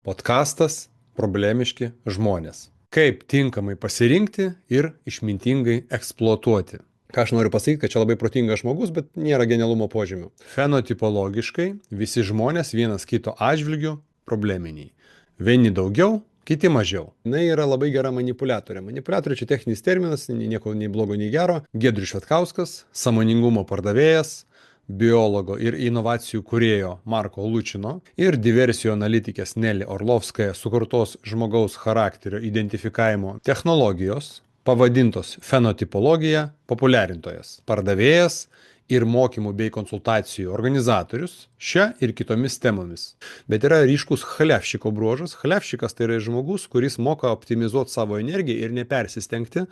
Podkastas Problemiški žmonės. Kaip tinkamai pasirinkti ir išmintingai eksploatuoti. Ką aš noriu pasakyti, kad čia labai protingas žmogus, bet nėra genialumo požymių. Fenotipologiškai visi žmonės vienas kito atžvilgiu probleminiai. Vieni daugiau, kiti mažiau. Jis yra labai gera manipuliatorė. Manipuliatorė čia techninis terminas, nieko nei blogo, nei gero. Giedrius Švetkauskas, sąmoningumo pardavėjas, biologo ir inovacijų kūrėjo Marko Lučino ir diversijų analitikės Nelly Orlovskaja sukurtos žmogaus charakterio identifikavimo technologijos, pavadintos fenotipologija, populiarintojas, pardavėjas ir mokymų bei konsultacijų organizatorius šia ir kitomis temomis. Bet yra ryškus chlevščiko bruožas. Chlevščikas tai yra žmogus, kuris moka optimizuoti savo energiją ir nepersistengti.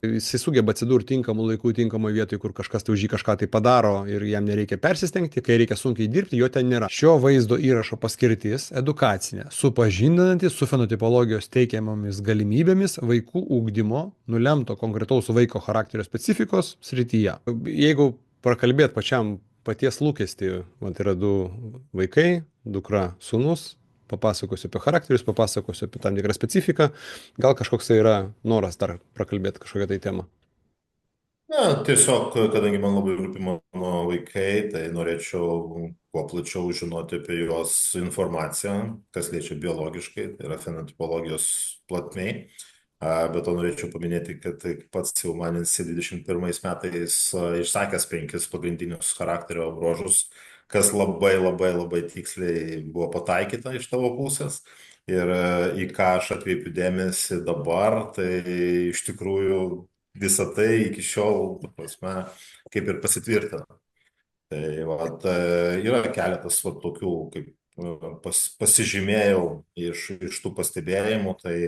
Jis sugeba atsidurti tinkamų laikų, tinkamoje vietoje, kur kažkas tai už jį kažką tai padaro ir jam nereikia persistengti, kai reikia sunkiai dirbti, jo ten nėra. Šio vaizdo įrašo paskirtis edukacinė, supažindinanti su fenotipologijos teikiamomis galimybėmis vaikų ugdymo nulemto konkretaus vaiko charakterio specifikos srityje. Jeigu prakalbėt pačiam paties lūkestį, man yra du vaikai, dukra, sūnus, papasakosiu apie charakterius, papasakosiu apie tam tikrą specifiką, gal kažkoks tai yra noras dar prakalbėti kažkokią tai temą. Na, tiesiog, kadangi man labai rūpi mano vaikai, tai norėčiau kuo plačiau žinoti apie juos informaciją, kas liečia biologiškai, tai yra fenotipologijos plotmėj. Bet to norėčiau paminėti, kad pats jau man esi 21 metais išsakęs 5 pagrindinius charakterio bruožus, kas labai tiksliai buvo pataikyta iš tavo pusės. Ir į ką aš atkreipiu dėmesį dabar, tai iš tikrųjų visą tai iki šiol, prasme, kaip ir pasitvirtina. Tai yra keletas tokių, kaip pasižymėjau iš tų pastebėjimų, tai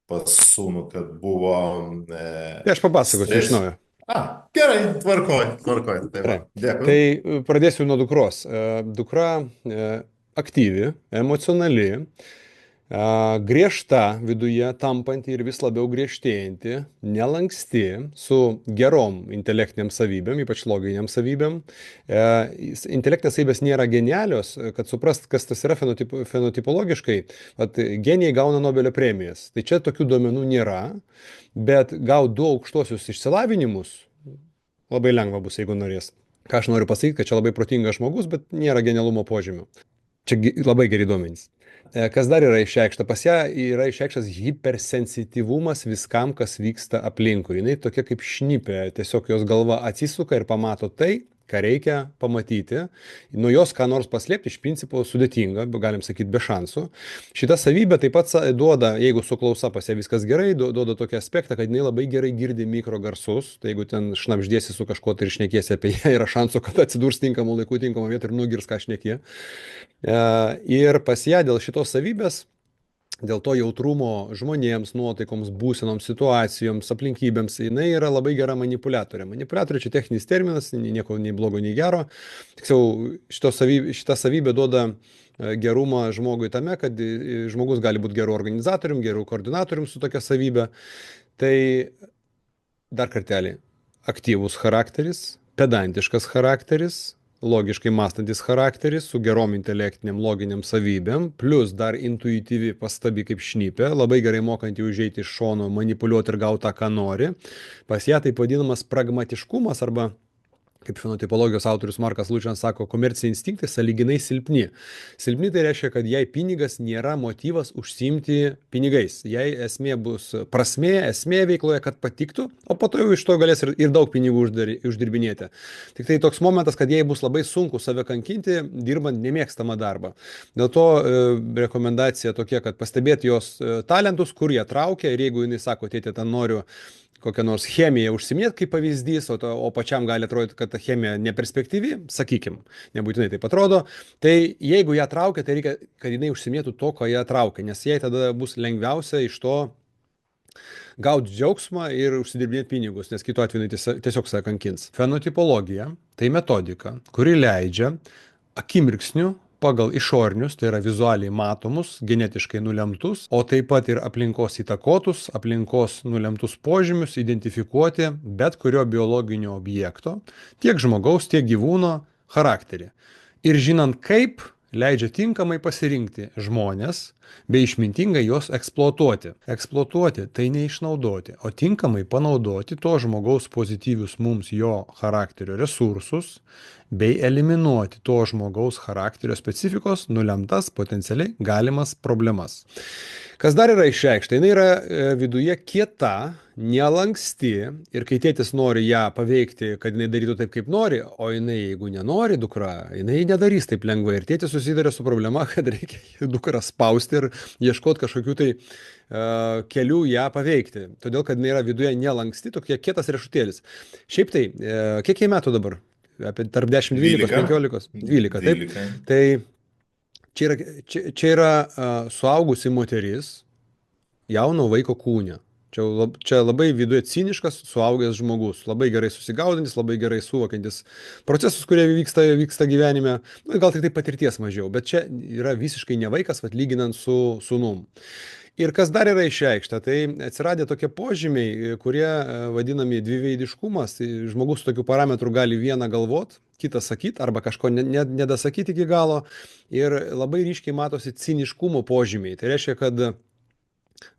pas sūnų, kad buvo... Aš papasakosiu iš naujo. Gerai, tvarkoj. Dėkui. Tai pradėsiu nuo dukros. Dukra aktyvi, emocionali, griežta viduje, tampanti ir vis labiau griežtėjanti, nelanksti, su gerom intelektiniam savybėm, ypač loginiam savybėm. Intelektinės savybės nėra genialios, kad suprast, kas tas yra fenotipologiškai. Genijai gauna Nobelio premijas. Tai čia tokių duomenų nėra, bet gauti 2 aukštosius išsilavinimus labai lengva bus, jeigu norės. Ką aš noriu pasakyti, kad čia labai protingas žmogus, bet nėra genialumo požymių. Čia labai geri duomenys. Kas dar yra išreikšta? Pas ją yra išreikštas hipersensityvumas viskam, kas vyksta aplinkui. Jinai tokia kaip šnipė, tiesiog jos galva atsisuka ir pamato tai, ką reikia pamatyti. Nuo jos ką nors paslėpti iš principo sudėtinga, galim sakyti, be šansų. Šita savybė taip pat duoda, jeigu su klausa pas ją viskas gerai, duoda tokį aspektą, kad jinai labai gerai girdi mikrogarsus. Tai jeigu ten šnabždėsi su kažkuo tai ir šnekėsi apie ją, yra šansų, kad atsidurs tinkamų laikų, tinkamą vietą ir nugirs, ką šnekė. Ir pas ją dėl šitos savybės, dėl to jautrumo žmonėms, nuotaikoms, būsenoms, situacijoms, aplinkybėms, jinai yra labai gera manipuliatorė. Manipuliatorė čia techninis terminas, nieko nei blogo, nei gero. Tiksliau, šita savybė duoda gerumą žmogui tame, kad žmogus gali būti geru organizatorium, geru koordinatorium su tokia savybė. Tai dar kartelį, aktyvus charakteris, pedantiškas charakteris, logiškai mąstantis charakteris su gerom intelektiniam loginiam savybėm, plus dar intuityvi, pastabi kaip šnipė, labai gerai mokanti užeiti iš šono, manipuliuoti ir gauti tą, ką nori. Pas ją taip vadinamas pragmatiškumas arba, kaip fenotipologijos autorius Markas Lučinas sako, komerciniai instinktai sąlyginai silpni. Silpni tai reiškia, kad jai pinigas nėra motyvas užsiimti pinigais. Jai esmė bus esmė veikloje, kad patiktų, o po to jau iš to galės ir daug pinigų uždirbinėti. Tik tai toks momentas, kad jai bus labai sunku save kankinti, dirbant nemėgstamą darbą. Dėl to rekomendacija tokia, kad pastebėti jos talentus, kur jie traukia, ir jeigu jinai sako, tėtė, ten noriu kokią nors chemiją užsiminėt kaip pavyzdys, o pačiam gali atrodyti, kad ta chemija neperspektyvi, sakykim, nebūtinai taip atrodo, tai jeigu ją traukia, tai reikia, kad jinai užsiminėtų to, ko ją traukia, nes jai tada bus lengviausia iš to gauti džiaugsmą ir užsidirbinėti pinigus, nes kitu atveju tiesiog save kankins. Fenotipologija tai metodika, kuri leidžia akimirksniu pagal išorinius, tai yra vizualiai matomus, genetiškai nulemtus, o taip pat ir aplinkos įtakotus, aplinkos nulemtus požymius identifikuoti bet kurio biologinio objekto, tiek žmogaus, tiek gyvūno charakterį. Ir žinant kaip, leidžia tinkamai pasirinkti žmonės, bei išmintingai juos eksploatuoti. Eksploatuoti tai neišnaudoti, o tinkamai panaudoti to žmogaus pozityvius mums jo charakterio resursus bei eliminuoti to žmogaus charakterio specifikos nulemtas potencialiai galimas problemas. Kas dar yra išreikšta? Jis yra viduje kieta, nelanksti ir kai tėtis nori ją paveikti, kad jinai darytų taip, kaip nori, o jinai, jeigu nenori dukra, jinai nedarys taip lengvai. Ir tėtis susiduria su problema, kad reikia dukrą spausti ir ieškoti kažkokių tai kelių ją paveikti. Todėl, kad jinai yra viduje nelanksti, tokia kietas riešutėlis. Šiaip tai, kiek jai metų dabar? Apie tarp 10, 12, 15? 12, taip. 12. Tai čia yra suaugusi moteris jauno vaiko kūne. Čia labai viduje ciniškas, suaugęs žmogus, labai gerai susigaudantis, labai gerai suvokiantis procesus, kurie vyksta gyvenime, gal tik tai patirties mažiau, bet čia yra visiškai ne vaikas, lyginant su sūnum. Ir kas dar yra išreikšta, tai atsiradė tokie požymiai, kurie vadinami dviveidiškumas. Žmogus su tokiu parametru gali vieną galvot, kitą sakyti arba kažko nedasakyti iki galo. Ir labai ryškiai matosi ciniškumo požymiai. Tai reiškia, kad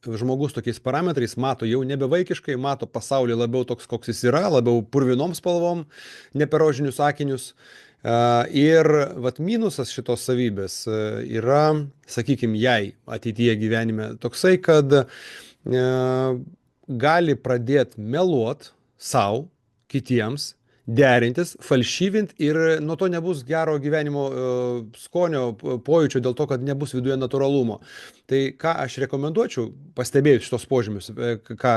žmogus tokiais parametrais mato jau nebevaikiškai, mato pasaulį labiau toks, koks jis yra, labiau purvinom spalvom, ne per rožinius akinius. Ir minusas šitos savybės yra, sakykime, jai ateityje gyvenime toksai, kad gali pradėti meluot savo, kitiems, derintis, falšyvint ir nuo to nebus gero gyvenimo skonio pojūčio dėl to, kad nebus viduje natūralumo. Tai ką aš rekomenduočiau, pastebėjus šitos požymius, ką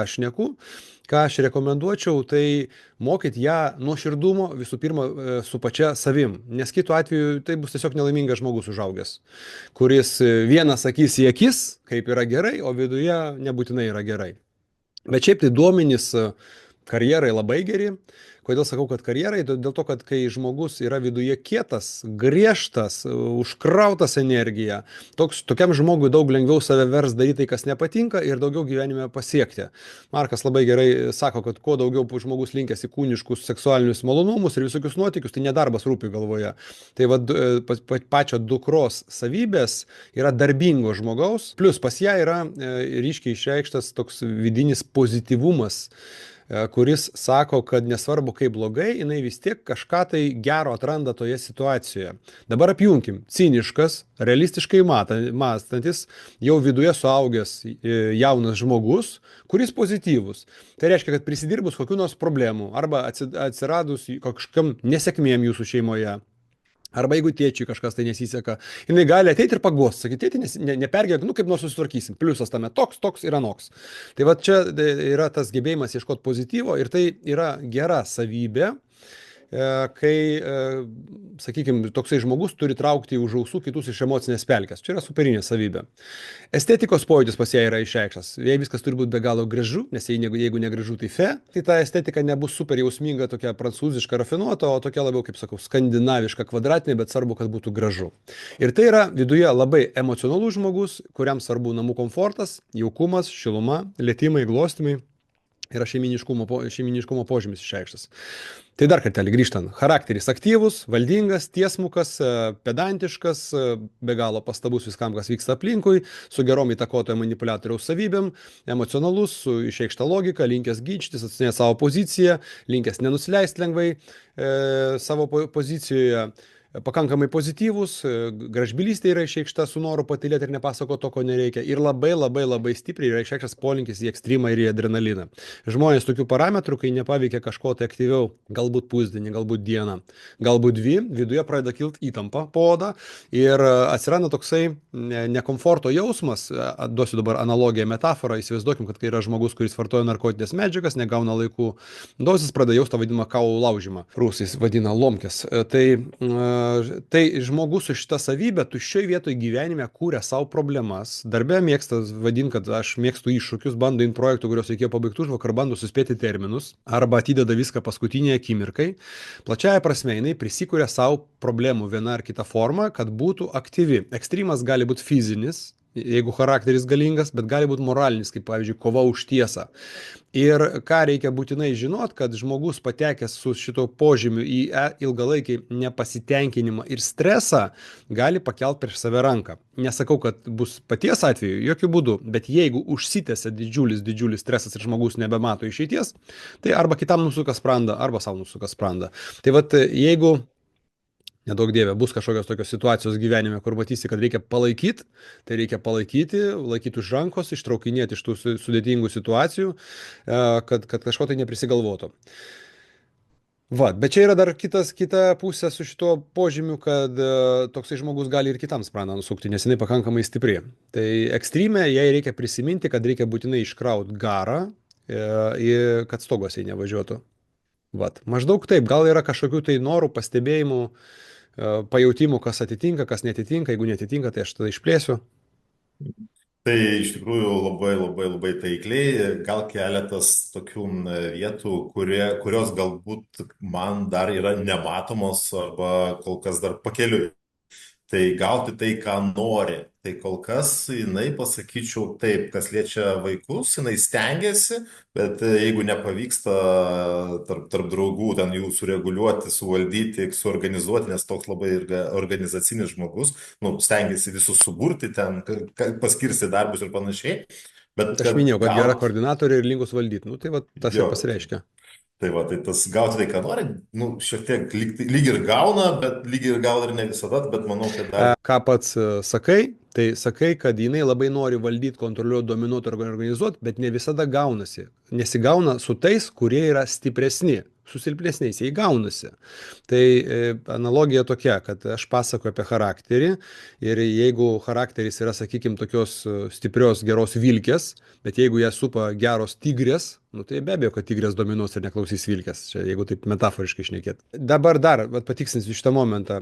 aš rekomenduočiau, tai mokyti ją nuoširdumo visų pirma su pačia savim, nes kitu atveju tai bus tiesiog nelaimingas žmogus užaugęs, kuris vieną sakys į akis, kaip yra gerai, o viduje nebūtinai yra gerai. Bet šiaip tai duomenys karjerai labai geri. Kodėl sakau, kad karjerai? Dėl to, kad kai žmogus yra viduje kietas, griežtas, užkrautas energija, tokiam žmogui daug lengviau save vers daryti tai, kas nepatinka ir daugiau gyvenime pasiekti. Markas labai gerai sako, kad kuo daugiau žmogus linkęs į kūniškus seksualinius malonumus ir visokius nuotykius, tai nedarbas rūpi galvoje. Tai pačio dukros savybės yra darbingo žmogaus, plus pas ją yra ryškiai išreikštas toks vidinis pozityvumas, kuris sako, kad nesvarbu kaip blogai, jinai vis tiek kažką tai gero atranda toje situacijoje. Dabar apjunkim, ciniškas, realistiškai mąstantis, jau viduje suaugęs jaunas žmogus, kuris pozityvus. Tai reiškia, kad prisidirbus kokių nors problemų arba atsiradus kažkam nesėkmėm jūsų šeimoje, arba jeigu tėčiui kažkas tai nesiseka, jinai gali ateiti ir paguosti, sakyti, tėti, nepergyvenk, kaip nors susitvarkysim, pliusas tame toks ir anoks. Tai čia yra tas gebėjimas ieškoti pozityvo ir tai yra gera savybė, kai, sakykime, toksai žmogus turi traukti už ausų kitus iš emocinės pelkės. Čia yra superinė savybė. Estetikos pojūtis pas ją yra išreikštas. Jei viskas turi būti be galo gražu, nes jeigu negražu, tai fe, tai ta estetika nebus super jausminga, tokia prancūziška, rafinuota, o tokia labiau, kaip sakau, skandinaviška, kvadratinė, bet svarbu, kad būtų gražu. Ir tai yra viduje labai emocionalus žmogus, kuriam svarbu namų komfortas, jaukumas, šiluma, lietimai, glostymai. Yra šeiminiškumo požymis išreikštas. Tai dar kartelį grįžtant. Charakteris aktyvus, valdingas, tiesmukas, pedantiškas, be galo pastabus viskam, kas vyksta aplinkui, su gerom įtakotojo manipuliatoriaus savybėm, emocionalus, su išreikšta logika, linkęs ginčytis, atsinėti savo poziciją, linkęs nenusileisti lengvai savo pozicijoje. Pakankamai pozityvus, gražbylystė yra išreikšta su noru patylėti ir nepasako to, ko nereikia. Ir labai stipriai yra išreikštas polinkis į ekstremą ir į adrenaliną. Žmonės tokių parametrų, kai nepaveikia kažko tai aktyviau, galbūt pusdienį, galbūt dieną, galbūt dvi, viduje pradeda kilti įtampa po odą ir atsiranda toksai nekomforto jausmas. Duosiu dabar analogiją, metaforą. Įsivaizduokim, kad kai yra žmogus, kuris vartoja narkotinės medžiagas, negauna laikų dozės, pradeda jausti tą vadinamą kaulų laužymą. Rusais vadina lomkės. Tai žmogus su šitą savybę tuščioj vietoj gyvenime kūrė savo problemas. Darbe mėgsta vadinti, kad aš mėgstu iššūkius, bando in projektų, kuriuos reikėjo pabaigti užvakar, bando suspėti terminus, arba atideda viską paskutinėje akimirkai. Plačiaja prasme, jinai prisikūrė savo problemų viena ar kita forma, kad būtų aktyvi. Ekstremas gali būti fizinis, jeigu charakteris galingas, bet gali būti moralinis, kaip pavyzdžiui, kova už tiesą. Ir ką reikia būtinai žinot, kad žmogus patekęs su šito požymiu į ilgalaikį nepasitenkinimą ir stresą gali pakelt prieš save ranką. Nesakau, kad bus paties atveju, jokių būdų, bet jeigu užsitęsia didžiulis stresas ir žmogus nebemato išeities, tai arba kitam nusuka sprandą, arba savo nusuka sprandą. Tai vat jeigu nedaug dievė, bus kažkokios tokios situacijos gyvenime, kur matysi, kad reikia palaikyti, tai reikia palaikyti, laikyti už rankos, ištraukinėti iš tų sudėtingų situacijų, kad kažko tai neprisigalvotų. Va, bet čia yra dar kita pusė su šituo požymiu, kad toksai žmogus gali ir kitam sprandą nusukti, nes jinai pakankamai stipri. Tai ekstreme jai reikia prisiminti, kad reikia būtinai iškrauti garą, kad stogose nevažiuotų. Vat, maždaug taip, gal yra kažkokių tai norų, pastebėjimų, pajautimų, kas atitinka, kas netitinka, jeigu netitinka, tai aš tada išplėsiu. Tai iš tikrųjų labai taikliai, gal keletas tokių vietų, kurios galbūt man dar yra nematomos arba kol kas dar pakeliui. Tai gauti tai, ką nori. Tai kol kas jinai, pasakyčiau taip, kas liečia vaikus, jinai stengiasi, bet jeigu nepavyksta tarp draugų ten jų sureguliuoti, suvaldyti, suorganizuoti, nes toks labai organizacinis žmogus, nu, stengiasi visus suburti ten, paskirsti darbus ir panašiai. Bet Aš minėjau, kad gera koordinatorė ir linkus valdyti. Nu, tai va, tas ir jo, pasireiškia. tai va, tai tas gauti tai, ką nori, nu, šiek tiek lyg ir gauna, bet lyg ir gal ir ne visada, bet manau, kad dar... Ką pats sakai, tai sakai, kad jinai labai nori valdyti, kontroliuoti, dominuoti, organizuoti, bet ne visada gaunasi. Nesigauna su tais, kurie yra stipresni. Su silpnesniais jai gaunasi. Tai analogija tokia, kad aš pasakoju apie charakterį ir jeigu charakteris yra, sakykime, tokios stiprios, geros vilkės, bet jeigu ją supa geros tigrės, nu tai be abejo, kad tigrės dominuos ir neklausys vilkės, čia jeigu taip metaforiškai šnekėt. Dabar dar, patikslinsiu šitą momentą,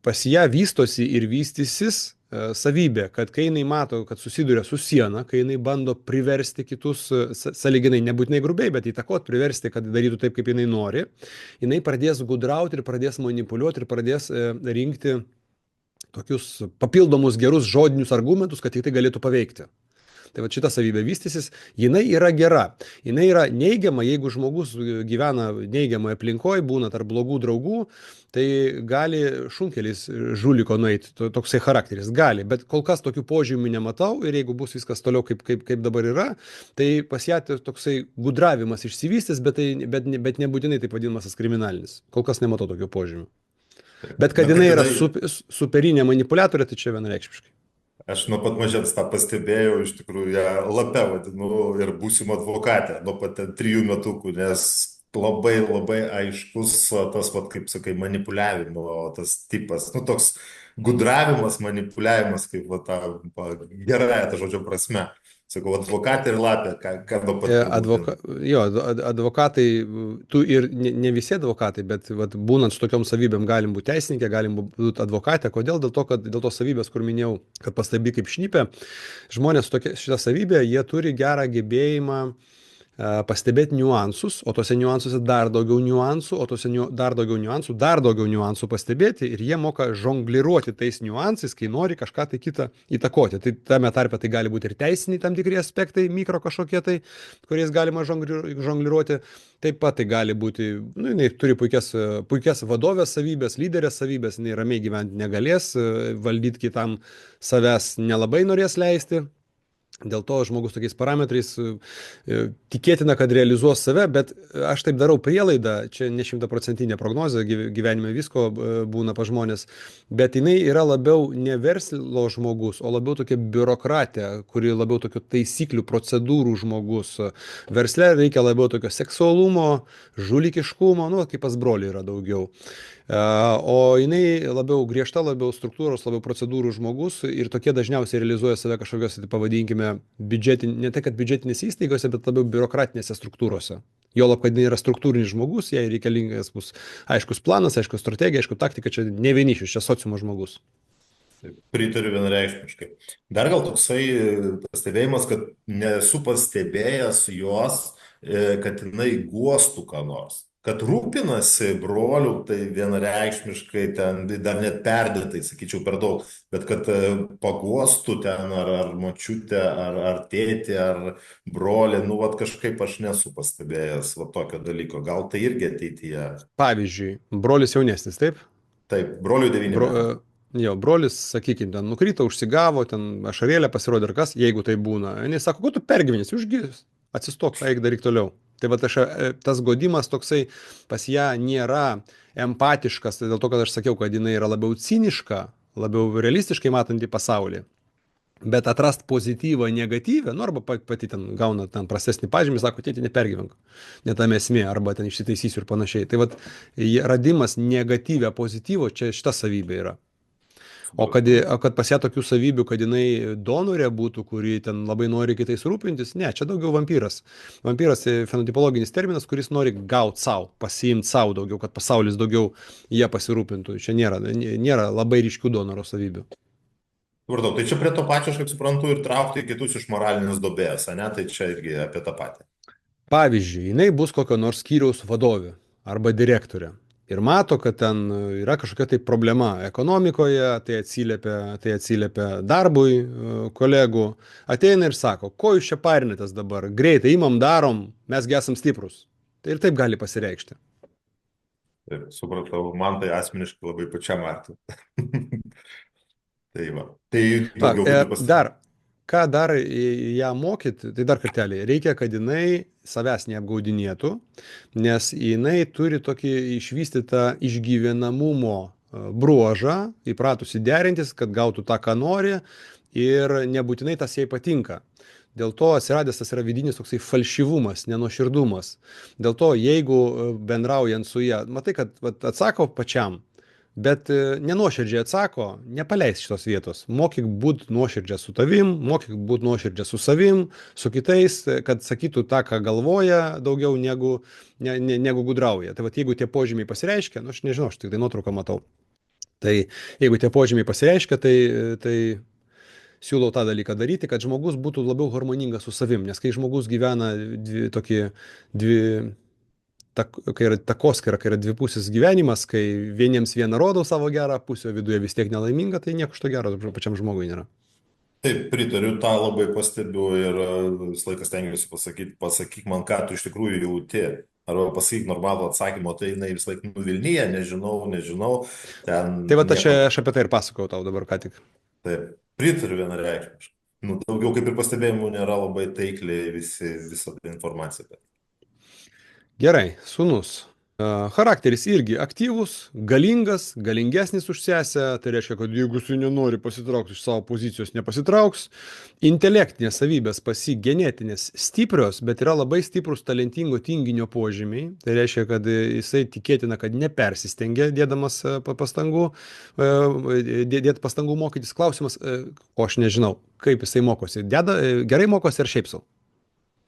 pas ją vystosi ir vystysis savybė, kad kai jinai mato, kad susiduria su siena, kai jinai bando priversti kitus, sąlyginai nebūtinai grubiai, bet įtakot, priversti, kad darytų taip, kaip jinai nori, jinai pradės gudrauti ir pradės manipuliuoti ir pradės rinkti tokius papildomus gerus žodinius argumentus, kad tik tai galėtų paveikti. Tai va šita savybė vystysis, jinai yra gera. Jinai yra neigiama, jeigu žmogus gyvena neigiamoje aplinkoje, būna tarp blogų draugų, tai gali šunkelis žuliko nueiti, toksai charakteris gali, bet kol kas tokių požymių nematau ir jeigu bus viskas toliau kaip dabar yra, tai pas ją toksai gudravimas išsivystys, bet nebūtinai taip vadinamas kriminalinis. Kol kas nematau tokių požymių. Bet kad jinai yra superinė manipuliatorė, tai čia vienareikšmiškai. Aš nuo pat mažens tą pastebėjau, iš tikrųjų, ją lapę vadinu ir būsimo advokatę nuo pat 3 metukų, nes labai aiškus tas, kaip sakai, manipuliavimo tas tipas, nu toks gudravimas, manipuliavimas, kaip va, gerąją tą žodžio prasme. Sakau, advokatė ir lapė, ką nuo pat... Advokatai, tu ir ne visi advokatai, bet vat, būnant su tokiom savybėm galim būti teisininkė, galim būti advokatė. Kodėl? Dėl to, kad dėl tos savybės, kur minėjau, kad pastabi kaip šnipė, žmonės su šitą savybę, jie turi gerą gebėjimą pastebėti niuansus, o tose niuansuose dar daugiau niuansų, o tose dar daugiau niuansų pastebėti ir jie moka žongliruoti tais niuansais, kai nori kažką tai kitą įtakoti. Tai tame tarpe tai gali būti ir teisiniai tam tikri aspektai, mikro kažkokie tai, kuriais galima žongliruoti. Taip pat tai gali būti, nu, jinai turi puikias vadovės savybės, lyderės savybės, jinai ramiai gyventi negalės, valdyti kitam savęs nelabai norės leisti. Dėl to žmogus tokiais parametrais tikėtina, kad realizuos save, bet aš taip darau prielaidą, čia ne 100% prognozė, gyvenime visko būna pa žmonės, bet jinai yra labiau ne verslo žmogus, o labiau tokia biurokratė, kuri labiau tokių taisyklių, procedūrų žmogus. Versle reikia labiau tokio seksualumo, žulikiškumo, nu, kaip pas broliai yra daugiau. O jinai labiau griežta, labiau struktūros, labiau procedūrų žmogus ir tokie dažniausiai realizuoja save kažkokios, pavadinkime, ne tai kad biudžetinėse įstaigose, bet labiau biurokratinėse struktūrose. Juolab, kad jinai yra struktūrinis žmogus, jai reikalingas bus aiškus planas, aiškus strategija, aiškus taktika, čia ne vienišius, čia sociumo žmogus. Pritariu vienareikšmiškai. Dar gal toksai pastebėjimas, kad nesu pastebėjęs jos, kad jinai guostų ką nors. kad rūpinasi broliu, tai vienareikšmiškai ten dar net perdėtai, sakyčiau, per daug, bet kad paguostų ten ar močiutę, ar tėtį, ar brolį, nu, vat kažkaip aš nesu pastebėjęs va tokio dalyko. Gal tai irgi ateityje. Pavyzdžiui, brolis jaunesnis, taip? Taip, broliui 9 metai. Jo, brolis, sakykime, ten nukrito, užsigavo, ten ašarėlė pasirodė ar kas, jeigu tai būna. Jis sako, ko tu pergyvenys, užgis, atsistok, eik daryk toliau. Tai va tas godimas toksai pas ją nėra empatiškas, tai dėl to, kad aš sakiau, kad jinai yra labiau ciniška, labiau realistiškai matanti pasaulį. Bet atrast pozityvą, negatyvę, nu arba pati ten gauna ten prastesnį pažymį, sako, tėti, nepergyvenk, net tam esmė, arba ten išsitaisysiu ir panašiai. Tai vad, radimas negatyvę, pozityvo, čia šita savybė yra. O kad pas ją tokių savybių, kad jinai donorė būtų, kuri ten labai nori kitais rūpintis, ne, čia daugiau vampyras. Vampyras tai fenotipologinis terminas, kuris nori gauti savo, pasiimti savo daugiau, kad pasaulis daugiau ją pasirūpintų. Čia nėra labai ryškių donoro savybių. Supratau, tai čia prie to pačio, aš kaip suprantu, ir traukti kitus iš moralinės duobės, ne? Tai čia irgi apie tą patį. Pavyzdžiui, jinai bus kokio nors skyriaus vadovė arba direktorė. Ir mato, kad ten yra kažkokia tai problema ekonomikoje, tai atsiliepia darbui kolegų. Ateina ir sako, ko jūs čia parinatės dabar, greitai imam, darom, mesgi esam stiprus. Tai ir taip gali pasireikšti. Taip, supratau, man tai asmeniškai labai pačiam arti. Tai va, tai daugiau kaip Dar, ką dar ją mokyti, tai dar kartelį, reikia, kad jinai savęs neapgaudinėtų, nes jinai turi tokį išvystytą išgyvenamumo bruožą, įpratusi derintis, kad gautų tą, ką nori ir nebūtinai tas jai patinka. Dėl to atsiradęs tas yra vidinis toksai falšyvumas, nenuoširdumas. Dėl to, jeigu bendraujant su ją, matai, kad atsako pačiam, bet nenuoširdžiai atsako, nepaleis šitos vietos. Mokyk būt nuoširdžia su tavim, mokyk būt nuoširdžia su savim, su kitais, kad sakytų tą, ką galvoja, daugiau negu gudrauja. Tai jeigu tie požymiai pasireiškia, nu aš nežinau, aš tik tai nuotrauką matau. Tai jeigu tie požymiai pasireiškia, tai siūlau tą dalyką daryti, kad žmogus būtų labiau harmoningas su savim, nes kai žmogus gyvena kai yra takoskira, kai yra dvipusis gyvenimas, kai vieniems viena rodau savo gerą pusę, o viduje vis tiek nelaiminga, tai nieko iš to gero pačiam žmogui nėra. Taip, pritariu, tą labai pastebiu ir vis laikas stengiuosi pasakyk man, ką tu iš tikrųjų jauti. Arba pasakyk normalų atsakymą, tai jinai vis laik nuvilnyja, nežinau. Tai va, aš apie tai ir pasakau tau dabar ką tik. Taip, pritariu vienareikšmiškai. Nu, daugiau kaip ir pastebėjimų nėra, labai taikliai visa informacija. Gerai, sūnus. Charakteris irgi aktyvus, galingas, galingesnis už sesę, tai reiškia, kad jeigu jis nenori pasitraukti iš savo pozicijos, nepasitrauks. Intelektinės savybės pas jį genetinės stiprios, bet yra labai stiprus talentingo tinginio požymiai. Tai reiškia, kad jisai tikėtina, kad nepersistengia dėdamas pastangų, dėti pastangų mokytis. Klausimas, o aš nežinau, kaip jisai mokosi. Gerai mokosi ar šiaip sau?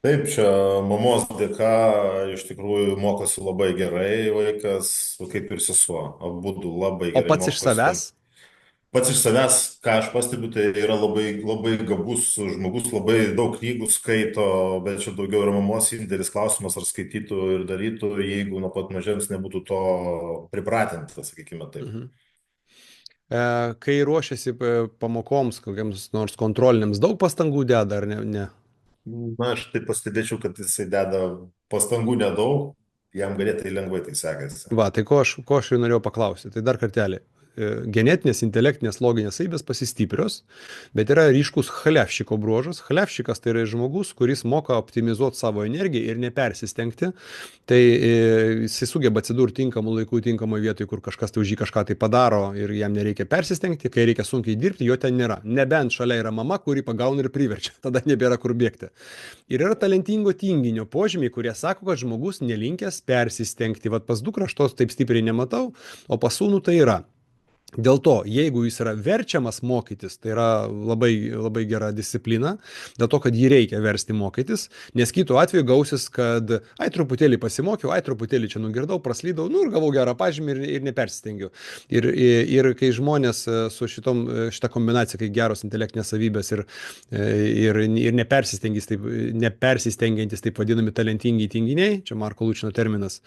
Taip, čia mamos dėka iš tikrųjų mokosi labai gerai vaikas, kaip ir sesuo. Abudu labai gerai. O pats iš savęs? Pats iš savęs, ką aš pastebiu, tai yra labai gabus žmogus, labai daug knygų skaito, bet čia daugiau yra mamos indėlis, klausimas, ar skaitytų ir darytų, jeigu nuo pat mažens nebūtų to pripratinta, sakykime taip. Kai ruošiasi pamokoms, kokiams nors kontroliniams, daug pastangų deda ar ne? Na, aš taip pastebėčiau, kad jisai deda pastangų nedaug, jam ganėtinai lengvai tai sekasi. Va, tai ko aš ir norėjau paklausyti. Tai dar kartelį. Genetinės, intelektinės, loginės savybės pasistiprios, bet yra ryškus chlevščiko bruožas. Chlevščikas tai yra žmogus, kuris moka optimizuoti savo energiją ir nepersistengti. Tai jisai sugeba atsidurti tinkamų laikų, tinkamoje vietoje, kur kažkas tai už jį kažką tai padaro ir jam nereikia persistengti. Kai reikia sunkiai dirbti, jo ten nėra. Nebent šalia yra mama, kuri pagauna ir priverčia. Tada nebėra kur bėgti. Ir yra talentingo tinginio požymiai, kurie sako, kad žmogus nelinkęs persistengti. Vat pas dukrą aš tos taip stipriai nematau, o pas sūnų tai yra. Dėl to, jeigu jis yra verčiamas mokytis, tai yra labai, labai gera disciplina, dėl to, kad jį reikia versti mokytis, nes kitu atveju gausis, kad, ai, truputėlį pasimokiau, ai, truputėlį čia nugirdau, praslydau, nu ir gavau gerą pažymį ir nepersistengiu. Ir kai žmonės su šita kombinacija, kai geros intelektinės savybės ir nepersistengiantis, taip vadinami talentingi tinginiai, čia Marko Lučino terminas,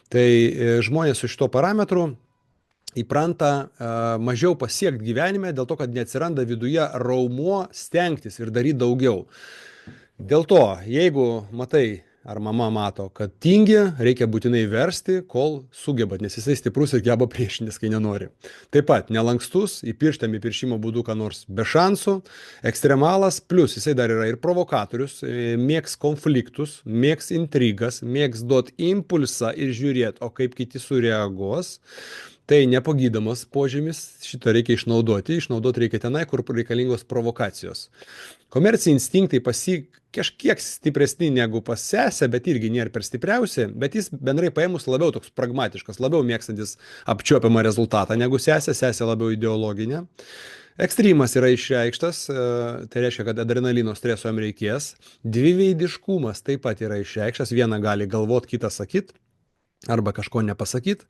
tai žmonės su šito parametru įpranta mažiau pasiekti gyvenime dėl to, kad neatsiranda viduje raumuo stengtis ir daryti daugiau. Dėl to, jeigu matai ar mama mato, kad tingi, reikia būtinai versti, kol sugebat, nes jisai stiprus ir geba priešintis, kai nenori. Taip pat nelankstus, įpirštam įpiršimo būdu, ką nors be šansų, ekstremalas, plus jisai dar yra ir provokatorius, mėgs konfliktus, mėgs intrigas, mėgs duot impulsą ir žiūrėti, o kaip kiti sureaguos. Tai nepagydomas požymis, šitą reikia išnaudoti reikia tenai, kur reikalingos provokacijos. Komerciniai instinktai pas jį kažkiek stipresni negu pas sesę, bet irgi nėra per stipriausi, bet jis bendrai paėmus labiau toks pragmatiškas, labiau mėgstantis apčiuopiamą rezultatą negu sesė labiau ideologinė. Ekstrymas yra išreikštas, tai reiškia, kad adrenalino streso jam reikės. Dviveidiškumas taip pat yra išreikštas, vieną gali galvot, kitą sakyt arba kažko nepasakyt.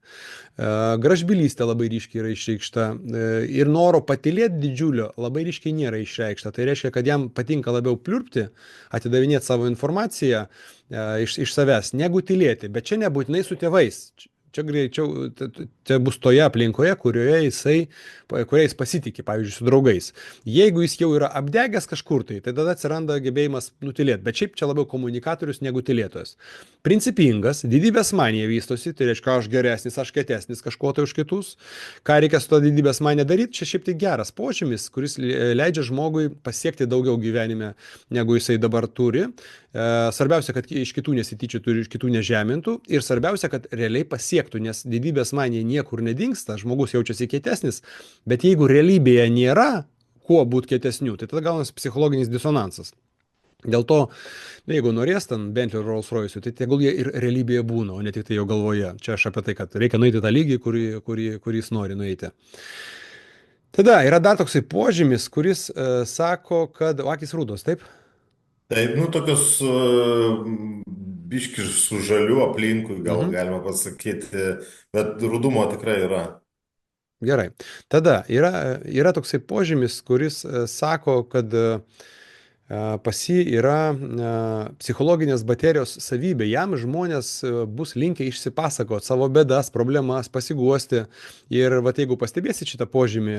Gražbylystė labai ryškiai yra išreikšta ir noro patylėti didžiulio labai ryškiai nėra išreikšta. Tai reiškia, kad jam patinka labiau pliurpti, atidavinėti savo informaciją iš savęs, negu tylėti, bet čia nebūtinai su tėvais. Čia greičiau, čia bus toje aplinkoje, kurioje jis pasitikė, pavyzdžiui, su draugais. Jeigu jis jau yra apdegęs kažkur tai tada atsiranda gebėjimas nutilėti, bet šiaip čia labiau komunikatorius negu tylėtojas. Principingas, didybės manija vystosi, tai reiškia, aš geresnis, aš kietesnis kažko tai už kitus. Ką reikia su to didybės manija daryti, čia šiaip tai geras požymis, kuris leidžia žmogui pasiekti daugiau gyvenime, negu jisai dabar turi. Svarbiausia, kad iš kitų nesityčiotų ir iš kitų nežemintų. Ir svarbiausia, kad realiai pasiektų, nes didybės manija niekur nedingsta, žmogus jaučiasi kietesnis, bet jeigu realybėje nėra kuo būti kietesniu, tai tada gaunasi psichologinis disonansas. Dėl to, jeigu norės ten Bentley ir Rolls Royce, tai tegul jie ir realybėje būna, o ne tik tai jo galvoje. Čia aš apie tai, kad reikia nueiti tą lygį, kurį jis nori nueiti. Tada yra dar toksai požymis, kuris sako, kad akys rudos, taip? Taip, nu tokios biški su žaliu aplinkui, gal galima pasakyti, bet rudumo tikrai yra. Gerai. Tada yra toksai požymis, kuris sako, kad pas jį yra psichologinės baterijos savybė. Jam žmonės bus linkę išsipasakoti savo bėdas, problemas, pasiguosti. Ir vat, jeigu pastebėsit šitą požymį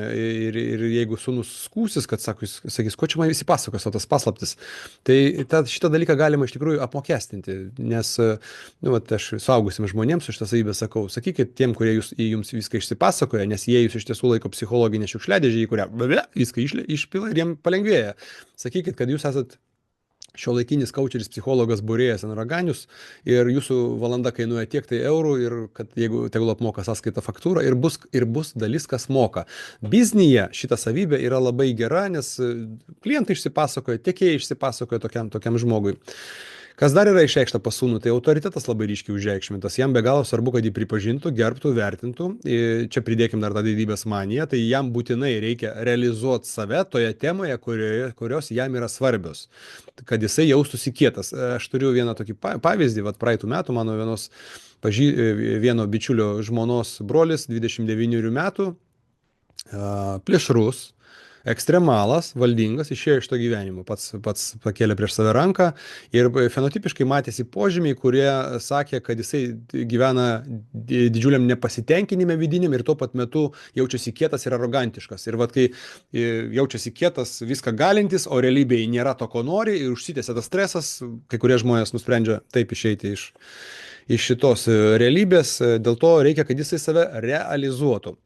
ir jeigu sūnus skūsis, kad sakys, ko čia man visi pasakos, o tas paslaptis, tai šitą dalyką galima iš tikrųjų apmokestinti. Nes nu, vat, aš suaugusiems žmonėms su šitą savybę sakau, sakykit tiem, kurie jums viską išsipasakoja, nes jie jūs iš tiesų laiko psichologinę šiukšliadėžę, į kurią viską išpila ir jiem palengvėja. Sakykit, kad jūs esat šiuolaikinis kaučeris, psichologas, būrėjas ant raganius ir jūsų valanda kainuoja tiek tai eurų ir kad jeigu tegul apmoka sąskaitą faktūrą ir bus dalis, kas moka. Biznyje šita savybė yra labai gera, nes klientai išsipasakoja, tiekėjai išsipasakoja tokiam žmogui. Kas dar yra išreikšta pas sūnų, tai autoritetas labai ryškiai užreikšmintas. Jam be galo svarbu, kad jį pripažintų, gerbtų, vertintų. Čia pridėkim dar tą didybės maniją, tai jam būtinai reikia realizuoti save toje temoje, kurios jam yra svarbios, kad jisai jaustųsi kietas. Aš turiu vieną tokį pavyzdį, praeitų metų mano vieno bičiulio žmonos brolis, 29 metų, plėšrus, ekstremalas, valdingas, išėjo iš to gyvenimo, pats pakėlė prieš save ranką ir fenotipiškai matėsi požymiai, kurie sakė, kad jisai gyvena didžiuliam nepasitenkinime vidiniam ir tuo pat metu jaučiasi kietas ir arogantiškas. Ir vat, kai jaučiasi kietas, viską galintis, o realybėje nėra to, ko nori ir užsitęsia tas stresas, kai kurie žmonės nusprendžia taip išeiti iš šitos realybės, dėl to reikia, kad jisai save realizuotų.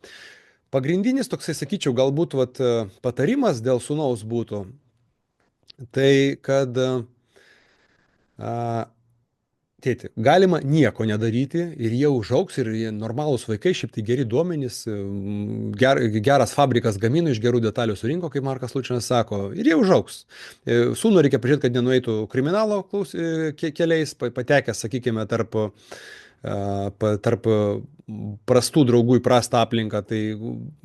Pagrindinis toksai, sakyčiau, galbūt patarimas dėl sūnaus būtų, tai kad tėti, galima nieko nedaryti ir jie užaugs ir jie normalūs vaikai, šiaip tai geri duomenys, geras fabrikas gamino, iš gerų detalių surinko, kaip Markas Lučinas sako, ir jie užaugs. Sūnų reikia pažiūrėti, kad nenueitų kriminalo keliais, patekęs, sakykime, tarp prastų draugų į prastą aplinką, tai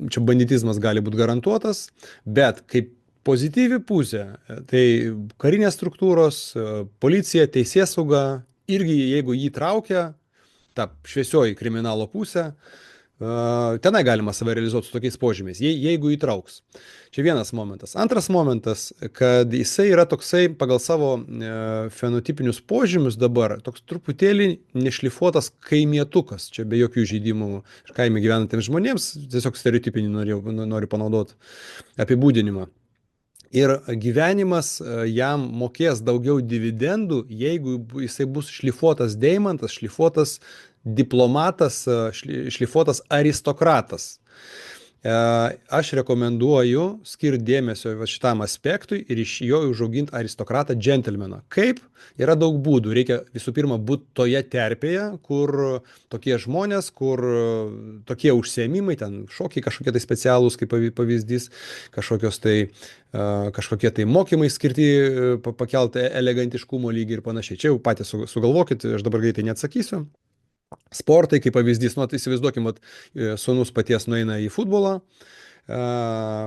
čia banditizmas gali būti garantuotas, bet kaip pozityvi pusė, tai karinės struktūros, policija, teisėsauga, irgi jeigu jį traukia, ta šviesioji kriminalo pusė, tenai galima save realizuoti su tokiais požymiais, jeigu įtrauks. Čia vienas momentas. Antras momentas, kad jisai yra toksai pagal savo fenotipinius požymius dabar, toks truputėlį nešlifuotas kaimietukas, čia be jokių žaidimų kaime gyvenantiems žmonėms, tiesiog stereotipinį noriu panaudoti apibūdinimą. Ir gyvenimas jam mokės daugiau dividendų, jeigu jisai bus šlifuotas deimantas, šlifuotas diplomatas, šlifuotas aristokratas. Aš rekomenduoju skirti dėmesio šitam aspektui ir iš jo užauginti aristokratą džentelmeną. Kaip? Yra daug būdų. Reikia visų pirma būti toje terpėje, kur tokie žmonės, kur tokie užsiėmimai, ten šokiai kažkokie tai specialūs, kaip pavyzdys, kažkokie tai mokymai skirti pakelti elegantiškumo lygį ir panašiai. Čia jau patys sugalvokit, aš dabar greitai neatsakysiu. Sportai, kaip pavyzdys, nu, įsivaizduokim, sūnus paties nueina į futbolą,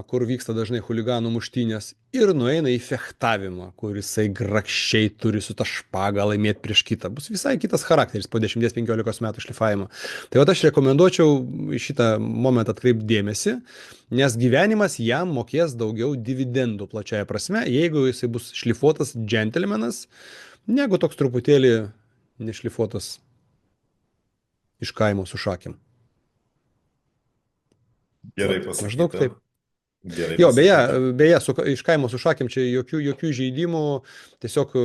kur vyksta dažnai chuliganų muštynės, ir nueina į fechtavimą, kur jisai grakščiai turi su ta špaga laimėti prieš kitą. Bus visai kitas charakteris po 10-15 metų šlifavimo. Tai va aš rekomenduočiau šitą momentą atkreipti dėmesį, nes gyvenimas jam mokės daugiau dividendų plačiaja prasme, jeigu jisai bus šlifuotas džentelmenas, negu toks truputėlį nešlifuotas iš kaimo su šakėm. Gerai pasakyta. Maždaug taip. Gerai jo, pasakyta. beje, iš kaimo su šakėm čia jokių žaidimų, tiesiog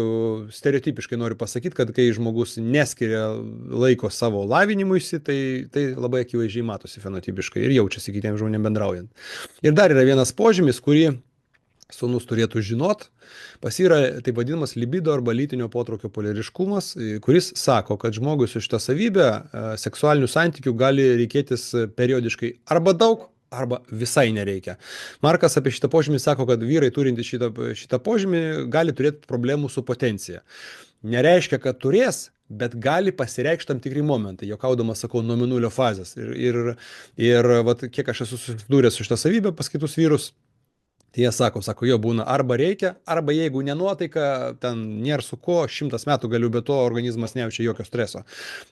stereotipiškai noriu pasakyti, kad kai žmogus neskiria laiko savo lavinimuisi, tai labai akivaizdžiai matosi fenotipiškai ir jaučiasi kitiems žmonėms bendraujant. Ir dar yra vienas požymis, kurį sūnus turėtų žinot, pas yra taip vadinamas libido arba lytinio potraukio poliariškumas, kuris sako, kad žmogui su šitą savybę seksualinių santykių gali reikėtis periodiškai arba daug, arba visai nereikia. Markas apie šitą požymį sako, kad vyrai turintys šitą požymį gali turėti problemų su potencija. Nereiškia, kad turės, bet gali pasireikšti tam tikri momentai, juokaudamas sakau, nuo mėnulio fazės. Ir vat, kiek aš esu susidūręs su šitą savybę pas kitus vyrus, tai jie sako, jo būna arba reikia, arba jeigu nenuotaika, ten nėra su ko, 100 metų galiu, bet to organizmas nejaučia jokio streso.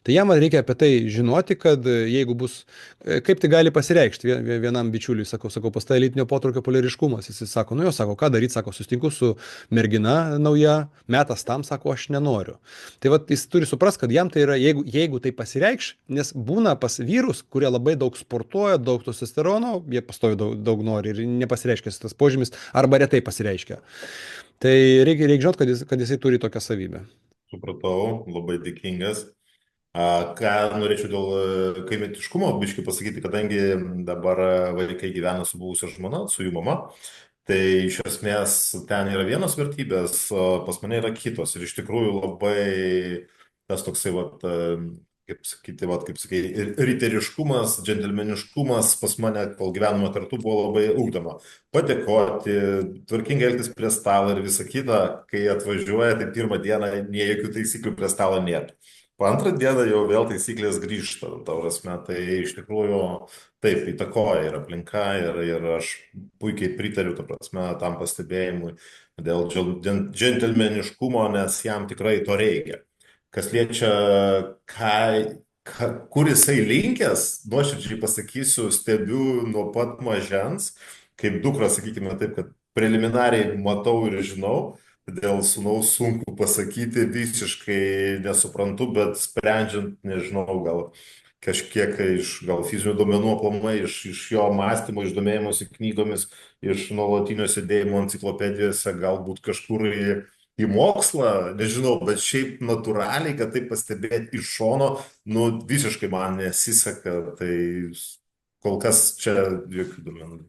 Tai jam reikia apie tai žinoti, kad jeigu bus, kaip tai gali pasireikšti, vienam bičiuliui sakau, pas tai lytinio potraukio poliariškumas, jis sako, ką daryti, sutinku su mergina nauja, metas tam, aš nenoriu. Tai vat jis turi suprasti, kad jam tai yra, jeigu tai pasireikš, nes būna pas vyrus, kurie labai daug sportuoja, daug testosterono, jie pastovi daug nori ir nepasireiškia tas požymis, arba retai pasireiškia. Tai reikia žinoti, kad jisai turi tokią savybę. Supratau, labai dėkingas. Ką norėčiau dėl kaimietiškumo biškai pasakyti, kadangi dabar vaikai gyvena su buvusia žmona, su jų mama, tai iš esmės ten yra vienos vertybės, pas mane yra kitos. Ir iš tikrųjų labai tas toksai, kaip sakai, riteriškumas, džentelmeniškumas pas mane, kol gyvenome kartu, buvo labai ugdoma. Padėkoti, tvarkingai elgtis prie stalo ir visa kita, kai atvažiuoja, tai pirmą dieną nie jokių taisyklių prie stalo nėra. Po antrą dieną jau vėl taisyklės grįžta, tai iš tikrųjų taip įtakoja ir aplinka, ir aš puikiai pritariu, tam pastebėjimui dėl džentelmeniškumo, nes jam tikrai to reikia. Kas liečia, kur jisai linkęs, nuoširdžiai pasakysiu, stebiu nuo pat mažens, kaip dukra, sakykime taip, kad preliminariai matau ir žinau, dėl sūnaus sunku pasakyti, visiškai nesuprantu, bet sprendžiant, nežinau, gal kažkiek iš fizinių duomenų aplamai, iš jo mąstymo, iš domėjimosi knygomis, iš nuolatinio sėdėjimo enciklopedijose, galbūt kažkur į mokslą, nežinau, bet šiaip natūraliai, kad tai pastebėti iš šono, visiškai man nesiseka, tai kol kas čia jokių duomenų.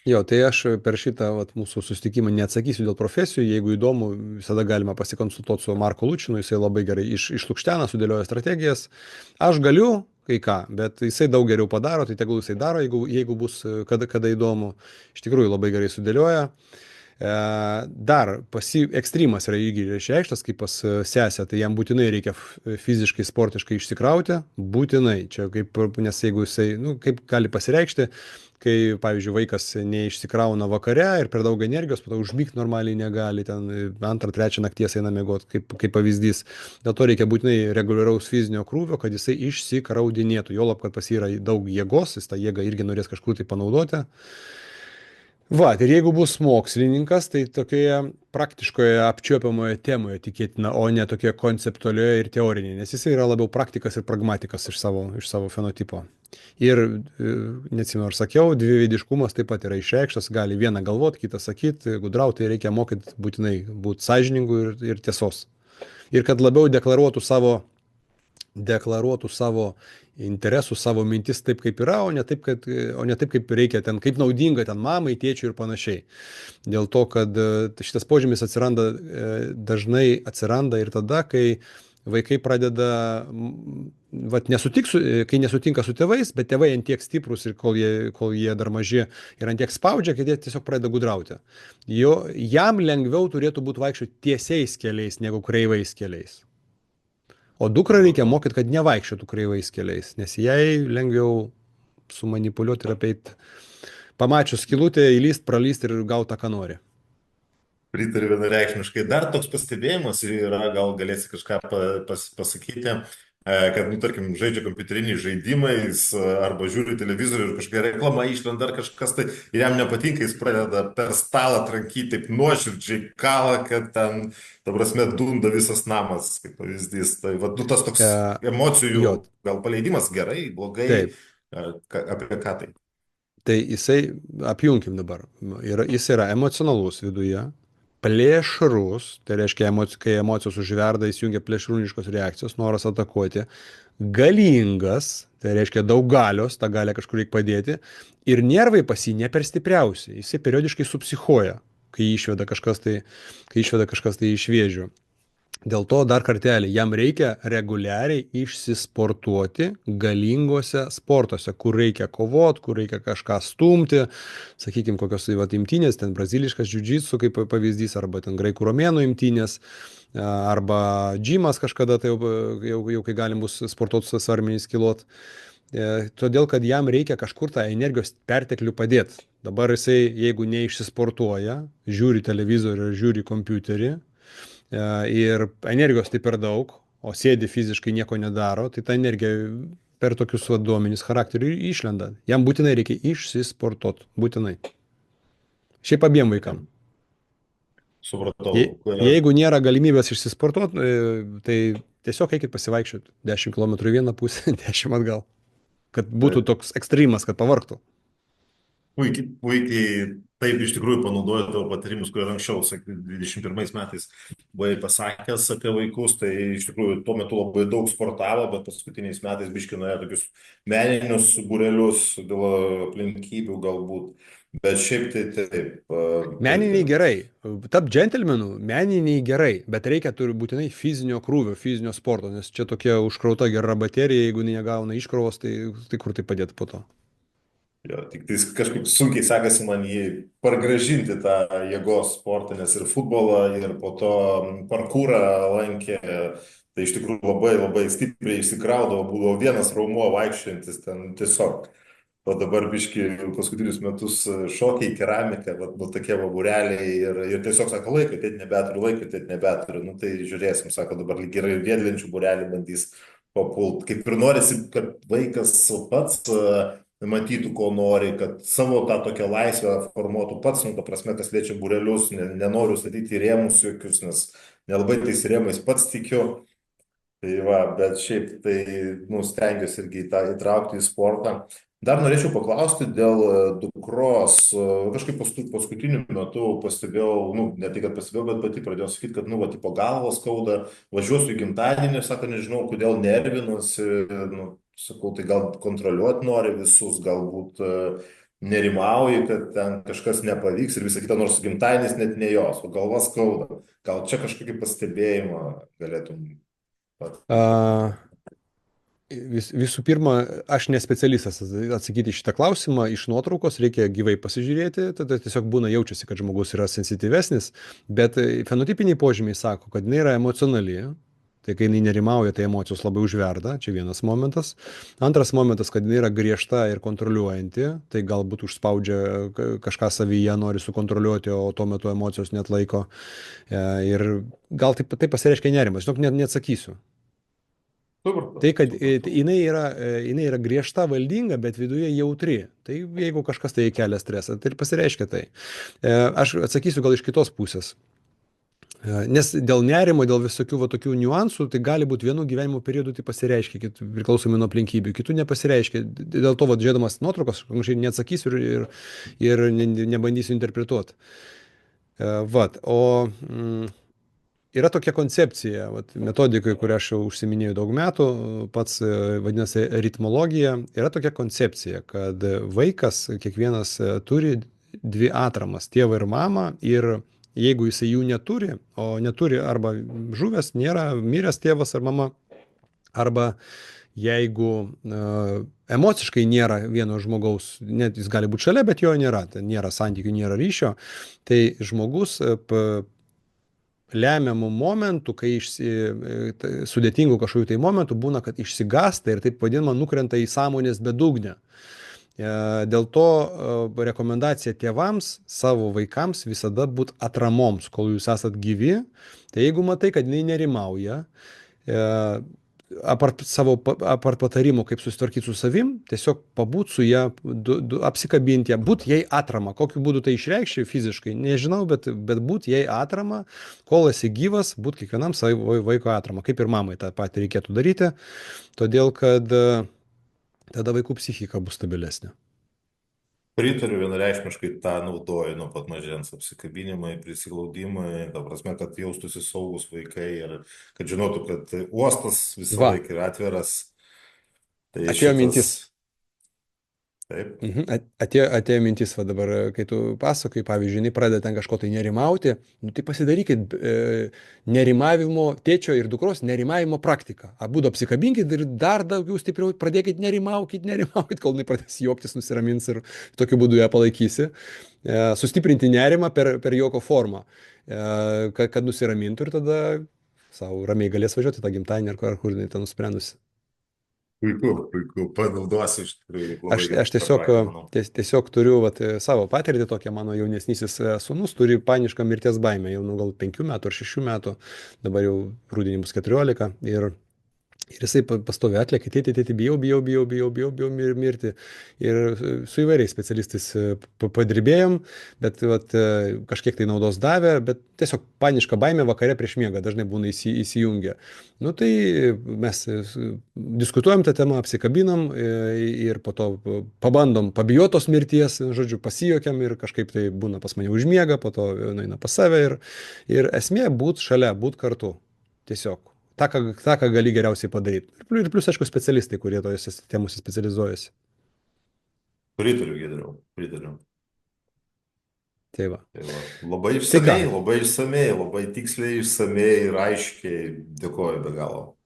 Jo, tai aš per šitą mūsų susitikimą neatsakysiu dėl profesijų, jeigu įdomu, visada galima pasikonsultuoti su Marku Lučinu, jisai labai gerai išlukštena, sudėlioja strategijas. Aš galiu kai ką, bet jisai daug geriau padaro, tai tegul jisai daro, jeigu bus kada įdomu, iš tikrųjų labai gerai sudėlioja. Dar ekstremas yra irgi išreikštas, kaip pas sesę, tai jam būtinai reikia fiziškai, sportiškai išsikrauti, būtinai. Čia kaip, nes jeigu jisai, nu, kaip gali pasireikšti, kai, pavyzdžiui, vaikas neišsikrauna vakare ir per daug energijos, po to užmigti normaliai negali, ten antrą, trečią nakties eina mėgoti, kaip pavyzdys. Dėl to reikia būtinai reguliaraus fizinio krūvio, kad jisai išsikraudinėtų. Juolab, kad pas jį yra daug jėgos, jis tą jėgą irgi norės kažkur tai panaudoti. Va, ir jeigu bus mokslininkas, tai tokioje praktiškoje apčiuopiamoje temoje tikėtina, o ne tokia konceptualioje ir teorinėje, nes jis yra labiau praktikas ir pragmatikas iš savo fenotipo. Ir, neatsimenu, ar sakiau, dviveidiškumas taip pat yra išreikštas, gali vieną galvoti, kitą sakyti, gudrauti, reikia mokyti būtinai būti sąžiningų ir tiesos. Ir kad labiau deklaruotų savo interesus, savo mintis taip, kaip yra, o ne taip, kaip reikia ten, kaip naudinga ten mamai, tėčiui ir panašiai. Dėl to, kad šitas požymis dažnai atsiranda ir tada, kai vaikai pradeda, kai nesutinka su tėvais, bet tėvai ant tiek stiprus ir kol jie dar maži ir ant tiek spaudžia, kad jie tiesiog pradeda gudrauti. Jam lengviau turėtų būti vaikščioti tiesiais keliais negu kreivais keliais. O dukrą reikia Supratau. mokyti, kad nevaikščiotų kreivais keliais, nes jai lengviau sumanipuliuoti ir apeiti. Pamačius skylutę, įlyst, pralyst ir gauti tą, ką nori. Pritariu vienareikšmiškai. Dar toks pastebėjimas yra, gal galėsi kažką pasakyti, kad, nu, tarkim, žaidžia kompiuteriniais žaidimais arba žiūri televizorių ir kažkokia reklama išlenda ar kažkas tai ir jam nepatinka, jis pradeda per stalą trankyti taip nuoširdžiai kavą, kad ten, ta prasme, dunda visas namas, kaip pavyzdys. Tai, va, nu, tas toks E, emocijų jo, gal paleidimas gerai, blogai, taip. apie ką tai? Tai jisai, apjunkim dabar, jis yra emocionalus viduje, plėšrus, tai reiškia, kai emocijos užverda, įsijungia plėšrūniškos reakcijos, noras atakuoti, galingas, tai reiškia daug galios, tą galę kažkur reikia padėti, ir nervai pas jį ne per stipriausi, jisai periodiškai supsichuoja, kai išveda kažkas tai iš vėžių. Dėl to dar kartelį, jam reikia reguliariai išsisportuoti galingose sportuose, kur reikia kovot, kur reikia kažką stumti, sakykime, kokios tai imtynės, ten braziliškas džiudžitsu kaip pavyzdys, arba ten graikų romėnų imtynės, arba džimas kažkada, tai jau kai galim bus sportuoti su svarmeniais kilot. Todėl, kad jam reikia kažkur tą energijos perteklių padėti. Dabar jisai, jeigu neišsisportuoja, žiūri televizorių, žiūri kompiuterį, ir energijos tai per daug, o sėdi fiziškai nieko nedaro, tai ta energija per tokius duomenys charakterių išlenda. Jam būtinai reikia išsisportuoti. Būtinai. Šiaip abiem vaikam. Supratau. Jeigu nėra galimybės išsisportuoti, tai tiesiog eikit pasivaikščioti 10 km į vieną pusę, 10 atgal. Kad būtų toks ekstremas, kad pavargtų. Puikiai, puikiai, taip iš tikrųjų panaudoju tavo patarimus, kurie anksčiau, sakai, 21 metais buvai pasakęs apie vaikus, tai iš tikrųjų tuo metu labai daug sportavo, bet paskutiniais metais biškinoja tokius meninius būrelius dėl aplinkybių galbūt, bet šiaip tai taip. Meniniai gerai, tap džentelmenų, meniniai gerai, bet reikia turi būtinai fizinio krūvio, fizinio sporto, nes čia tokia užkrauta gera baterija, jeigu negauna iškrovos, tai kur tai padėti po to? Jo, tik tai kažkaip sunkiai sekasi man jį pargražinti tą jėgos sportą, nes ir futbolą, ir po to parkūrą lankė. Tai iš tikrųjų labai labai stipriai išsikraudavo, būdavo vienas raumuo vaikščiantis ten tiesiog. O dabar biški paskutinius metus šokiai, keramika, nu tokie va būreliai ir tiesiog sako laiko, tai nebeturiu. Nu tai žiūrėsim, sako dabar lyg ir riedlenčių būrelį bandys papult. Kaip ir norisi, kad vaikas pats matytų, ko nori, kad savo tą tokią laisvę formuotų pats, nu, ta prasme, kas liečia būrelius, nenoriu statyti į rėmus jokius, nes nelabai tais rėmais pats tikiu. Tai va, bet šiaip tai, nu, stengiuosi irgi įtraukti į sportą. Dar norėčiau paklausti dėl dukros. Kažkaip paskutiniu metu pastebėjau, nu, ne tai, kad pastebėjau, bet pati pradėjau sakyti, kad, nu, va, tipo galvas skauda, važiuosiu į gimtadienį, sako, nežinau, kodėl nervinuosi, nu, sakau, tai gal kontroliuoti nori visus, galbūt nerimauji, kad ten kažkas nepavyks ir visą kitą, nors gimtadienis net ne jos, o galva skauda. Gal čia kažkokį pastebėjimą galėtum pat. A, Visų pirma, aš nespecialistas atsakyti į šitą klausimą. Iš nuotraukos reikia gyvai pasižiūrėti, tada tiesiog būna jaučiasi, kad žmogus yra sensityvesnis, bet fenotipiniai požymiai sako, kad jinai yra emocionali. Tai kai jinai nerimauja, tai emocijos labai užverda, čia vienas momentas. Antras momentas, kad jinai yra griežta ir kontroliuojanti, tai galbūt užspaudžia kažką savyje, nori sukontroliuoti, o tuo metu emocijos net laiko. Ir gal tai pasireiškia nerimas, žinok, net neatsakysiu. Tai, Supratau, kad supratau. jinai yra griežta, valdinga, bet viduje jautri. Tai jeigu kažkas tai kelia stresą, tai ir pasireiškia tai. Aš atsakysiu gal iš kitos pusės. Nes dėl nerimo, dėl visokių va, tokių niuansų, tai gali būti vienų gyvenimo periodų tai pasireiškia, priklausomai nuo aplinkybių, kitų nepasireiškia. Dėl to, va, žiūrėdamas nuotraukas, kažkaip neatsakysiu ir nebandysiu interpretuoti. Vat, o yra tokia koncepcija, vat, metodikai, kurią aš jau užsiminėjau daug metų, pats vadinasi ritmologija. Yra tokia koncepcija, kad vaikas kiekvienas turi dvi atramas - tėvą ir mamą. Ir jeigu jisai jų neturi, o neturi arba žuvęs, nėra miręs tėvas ar mama, arba jeigu emociškai nėra vieno žmogaus, net jis gali būti šalia, bet jo nėra, ten nėra santykių, nėra ryšio, tai žmogus lemiamų momentų, kai sudėtingų kažkokių tai momentų būna, kad išsigąsta ir taip vadinama nukrenta į sąmonės bedugnę. Dėl to rekomendacija tėvams savo vaikams visada būti atramoms, kol jūs esat gyvi. Tai jeigu matai, kad jinai nerimauja, apart patarimų, kaip susitvarkyti su savim, tiesiog pabūt su ją, apsikabinti ją, būt jai atrama. Kokiu būdu tai išreikščiau fiziškai, nežinau, bet būt jai atrama, kol esi gyvas, būt kiekvienam savo vaiko atrama. Kaip ir mamai tą patį reikėtų daryti, todėl kad tada vaikų psichika bus stabilesnė. Pritariu, vienareikšmiškai tą naudoju nuo pat mažens, apsikabinimai, prisiglaudimai, ta prasme, kad jaustųsi saugus vaikai ir kad žinotų, kad uostas visą Va, laiką yra atviras. Tai atėjo šitas, mintis. taip, Atėjo mintis, va dabar, kai tu pasakai, pavyzdžiui, jinai pradeda ten kažko tai nerimauti, nu, tai pasidarykit nerimavimo, tėčio ir dukros nerimavimo praktiką. Abudu apsikabinkit ir dar daugiau stipriau pradėkit nerimaukit, kol jinai pradės juoktis, nusiramins ir tokiu būdu ją palaikysi. Sustiprinti nerimą per juoko formą, kad nusiramintų ir tada savo ramiai galės važiuoti tą gimtadienį ar kur jinai ten nusprendusi. puiku, panaudosiu iš tikrųjų labai Aš gerą tiesiog, praktiką, manau. tiesiog turiu vat, savo patirtį tokią, mano jaunesnysis sūnus turi panišką mirties baimę, jau nu, gal 5 metų ar 6 metų, dabar jau rudenį bus 14 ir jisai pastovi atlėkia, tėti, bijau mirti. Ir su įvairiais specialistais padirbėjom, bet vat, kažkiek tai naudos davė, bet tiesiog paniška baimė vakare prieš miegą dažnai būna įsijungia. Nu tai mes diskutuojam tą temą, apsikabinam ir po to pabandom pabijotos mirties, žodžiu, pasijuokiam ir kažkaip tai būna pas mane užmiega, po to nueina pas save ir esmė būt šalia, būt kartu. Tiesiog. Ta, ką gali geriausiai padaryti. Ir plus, aišku, specialistai, kurie tojose temose specializuojasi. Pritariu, Giedriau, pritariu. Tai va. Tai va, labai Tai ką? išsamei, labai tiksliai, išsamei ir aiškiai. Dėkoju be galo.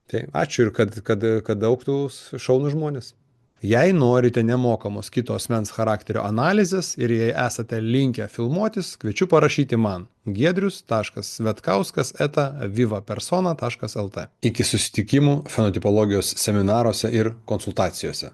Tai ačiū ir kad augtų šaunų žmonės. Jei norite nemokamos kito asmens charakterio analizės ir jei esate linkę filmuotis, kviečiu parašyti man giedrius.svetkauskas@vivapersona.lt. Iki susitikimų fenotipologijos seminaruose ir konsultacijose.